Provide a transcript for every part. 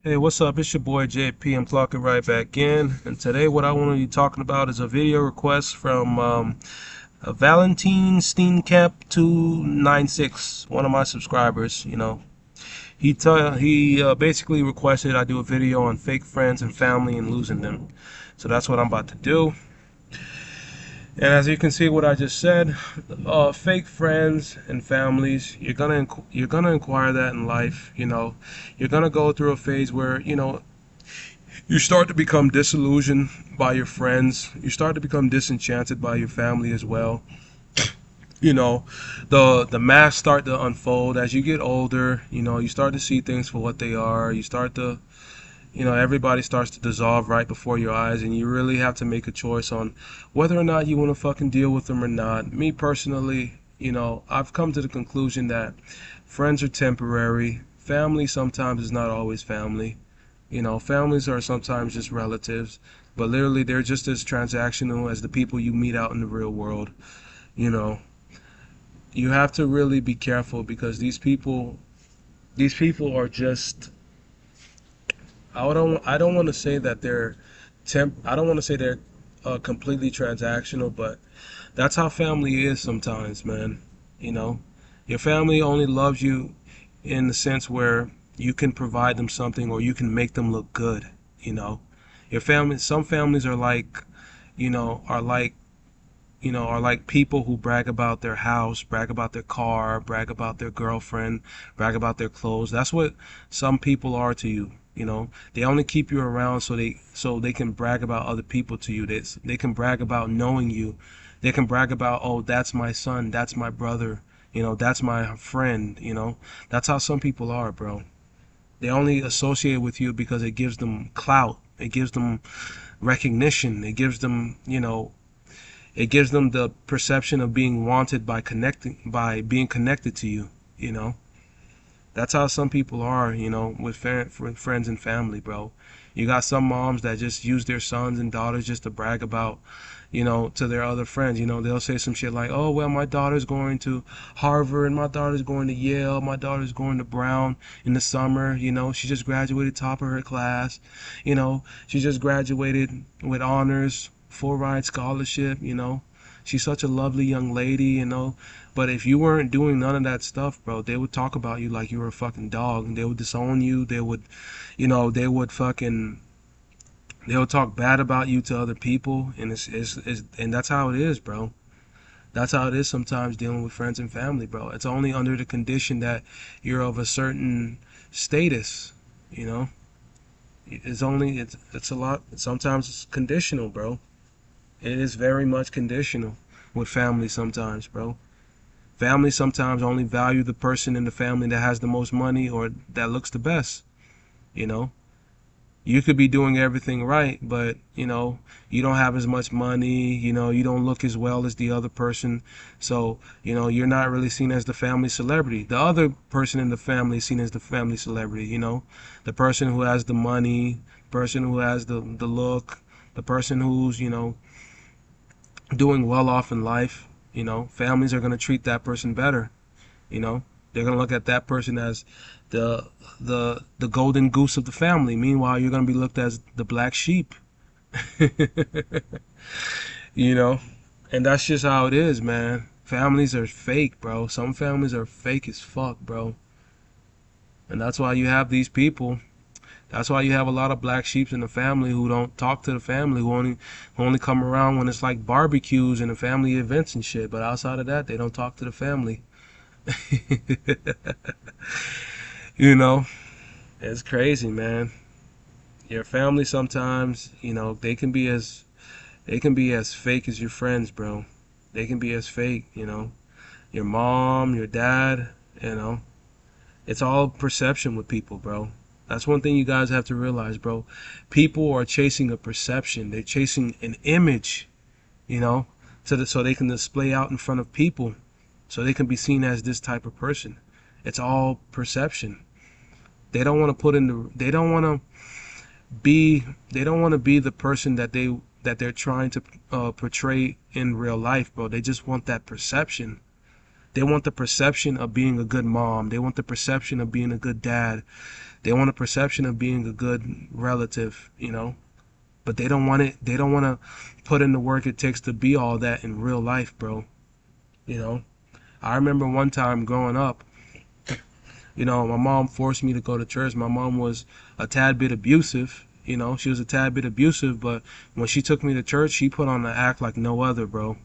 Hey, what's up? It's your boy JP. I'm clocking right back in. And today, what I want to be talking about is a video request from a Valentine Steenkamp 296, one of my subscribers. He basically requested I do a video on fake friends and family and losing them. So that's what I'm about to do. And as you can see, what I just said, fake friends and families, you're gonna acquire that in life. You're gonna go through a phase where you start to become disillusioned by your friends. You start to become disenchanted by your family as well. You know, the masks start to unfold as you get older. You start to see things for what they are. Everybody starts to dissolve right before your eyes, and you really have to make a choice on whether or not you want to fucking deal with them or not. Me personally, I've come to the conclusion that friends are temporary. Family sometimes is not always family. Families are sometimes just relatives, but literally they're just as transactional as the people you meet out in the real world. You know, you have to really be careful because these people are just. I don't want to say that I don't want to say they're completely transactional, but that's how family is sometimes, man. You know, your family only loves you in the sense where you can provide them something or you can make them look good. You know, some families are like, you know, are like, are like people who brag about their house, brag about their car, brag about their girlfriend, brag about their clothes. That's what some people are to you. They only keep you around so they can brag about other people to you. They can brag about knowing you. They can brag about, oh, that's my son, that's my brother, that's my friend. That's how some people are, bro. They only associate with you because it gives them clout. It gives them recognition. It gives them the perception of being wanted by being connected to you. You know. That's how some people are, with friends and family, bro. You got some moms that just use their sons and daughters just to brag about, to their other friends. They'll say some shit like, oh, well, my daughter's going to Harvard, my daughter's going to Yale, my daughter's going to Brown in the summer. She just graduated top of her class. She just graduated with honors, full ride scholarship. She's such a lovely young lady. But if you weren't doing none of that stuff, bro, they would talk about you like you were a fucking dog, and they would disown you. They would talk bad about you to other people, and and that's how it is, bro. That's how it is sometimes dealing with friends and family, bro. It's only under the condition that you're of a certain status, you know. It's a lot. Sometimes it's conditional, bro. It is very much conditional with family sometimes, bro. Family sometimes only value the person in the family that has the most money or that looks the best. You know, you could be doing everything right, but you don't have as much money. You don't look as well as the other person, so you're not really seen as the family celebrity. The other person in the family is seen as the family celebrity. The person who has the money, the person who has the look, the person who's doing well off in life. Families are going to treat that person better. They're going to look at that person as the golden goose of the family. Meanwhile, you're going to be looked as the black sheep. you know and that's just how it is, man. Families are fake, bro. Some families are fake as fuck, bro. And that's why you have these people. That's why you have a lot of black sheeps in the family who don't talk to the family, who only come around when it's like barbecues and the family events and shit. But outside of that, they don't talk to the family. you know, it's crazy, man. Your family sometimes, they can be as fake as your friends, bro. They can be as fake. Your mom, your dad, you know. It's all perception with people, bro. That's one thing you guys have to realize, bro. People are chasing a perception. They're chasing an image, you know, so they can display out in front of people, so they can be seen as this type of person. It's all perception. They don't want to put in the. They don't want to be. They don't want to be the person that they're trying to portray in real life, bro. They just want that perception. They want the perception of being a good mom. They want the perception of being a good dad. They want a perception of being a good relative, you know. But they don't want it. They don't want to put in the work it takes to be all that in real life, bro. You know. I remember one time growing up, you know, my mom forced me to go to church. My mom was a tad bit abusive. You know, she was a tad bit abusive, but when she took me to church, she put on an act like no other, bro.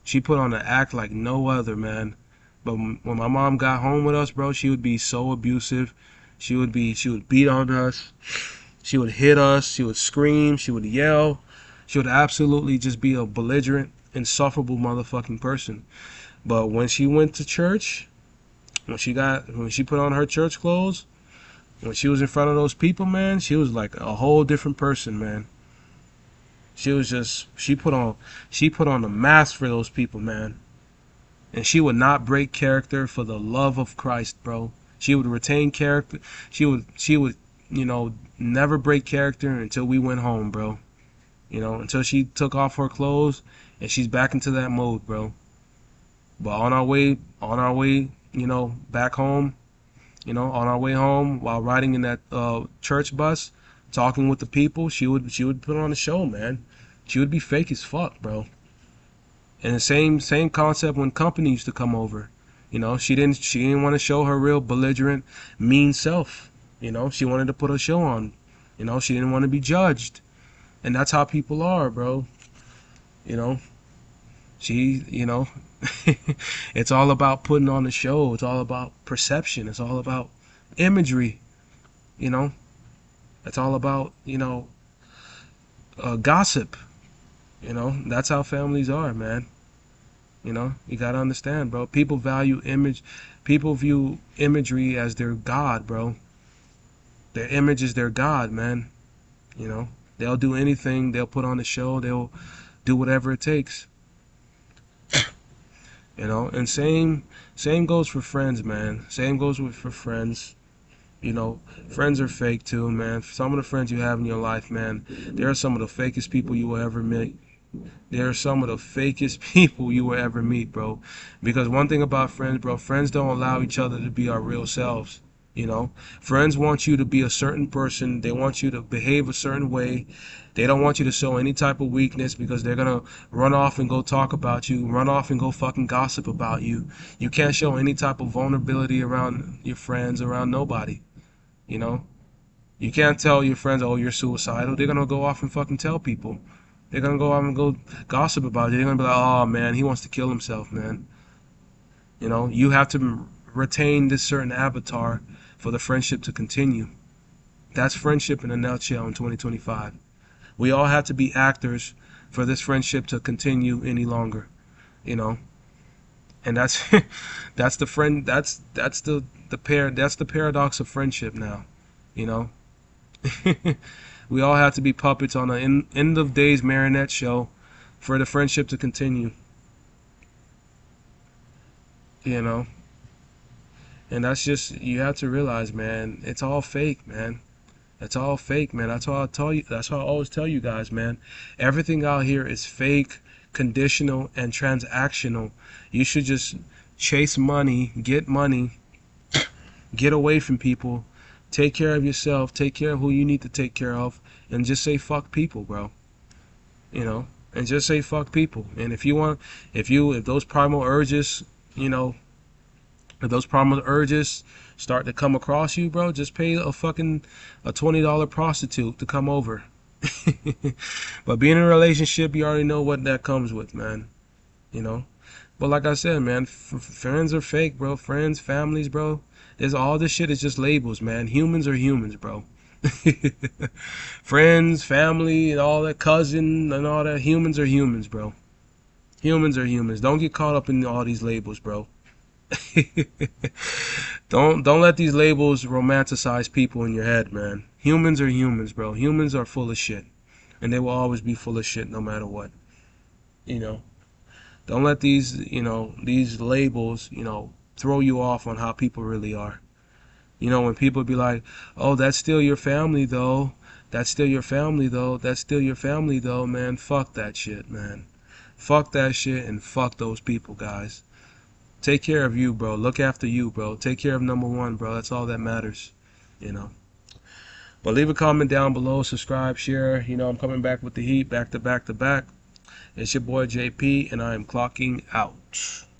She put on an act like no other, man. But when my mom got home with us, bro, she would be so abusive. She would beat on us. She would hit us. She would scream. She would yell. She would absolutely just be a belligerent, insufferable motherfucking person. But when she went to church, when she put on her church clothes, when she was in front of those people, man, she was like a whole different person, man. She was just she put on a mask for those people, man. And she would not break character for the love of Christ, bro. She would retain character. She would, you know, never break character until we went home, bro. You know, until she took off her clothes and she's back into that mode, bro. But on our way, you know, back home, you know, on our way home while riding in that church bus, talking with the people, she would put on a show, man. She would be fake as fuck, bro. And the same concept when company used to come over. You know, she didn't want to show her real belligerent, mean self. You know, she wanted to put a show on. You know, she didn't want to be judged. And that's how people are, bro. You know, you know, it's all about putting on the show. It's all about perception. It's all about imagery. You know, it's all about, you know, gossip. You know, that's how families are, man. You know, you gotta understand, bro. People view imagery as their god, bro. Their image is their god, man. You know, they'll do anything. They'll put on a show. They'll do whatever it takes. You know, and same goes for friends, man. Same goes for friends. You know, friends are fake too, man. Some of the friends you have in your life, man, they're some of the fakest people you will ever meet. They're some of the fakest people you will ever meet, bro. Because one thing about friends, bro, friends don't allow each other to be our real selves. You know, friends want you to be a certain person. They want you to behave a certain way. They don't want you to show any type of weakness because they're gonna run off and go talk about you, run off and go fucking gossip about you. You can't show any type of vulnerability around your friends, around nobody. You know, you can't tell your friends, oh, you're suicidal. They're gonna go off and fucking tell people. They're gonna go off and go gossip about you. They're gonna be like, oh man, he wants to kill himself, man. You know, you have to retain this certain avatar for the friendship to continue. That's friendship in a nutshell in 2025. We all have to be actors for this friendship to continue any longer, you know. And that's that's the friend that's the paradox of friendship now, you know. We all have to be puppets on an end of days marionette show for the friendship to continue, you know. And that's just, you have to realize, man, it's all fake, man. It's all fake, man. That's how I tell you. That's how I always tell you guys, man. Everything out here is fake, conditional, and transactional. You should just chase money, get away from people, take care of yourself, take care of who you need to take care of, and just say fuck people, bro. You know, and just say fuck people. And if those primal urges, you know, if those primal urges start to come across you, bro, just pay a $20 prostitute to come over. But being in a relationship, you already know what that comes with, man. You know. But like I said, man, friends are fake, bro. Friends, families, bro. There's all this shit is just labels, man. Humans are humans, bro. Friends, family, and all that, cousin, and all that. Humans are humans, bro. Humans are humans. Don't get caught up in all these labels, bro. Don't let these labels romanticize people in your head, man. Humans are humans, bro. Humans are full of shit, and they will always be full of shit no matter what. You know, don't let these labels, throw you off on how people really are. You know, when people be like, "Oh, that's still your family though. That's still your family though. That's still your family though," man. Fuck that shit, man. Fuck that shit and fuck those people, guys. Take care of you, bro. Look after you, bro. Take care of number one, bro. That's all that matters, you know. But leave a comment down below, subscribe, share. You know, I'm coming back with the heat, back to back to back. It's your boy JP, and I am clocking out.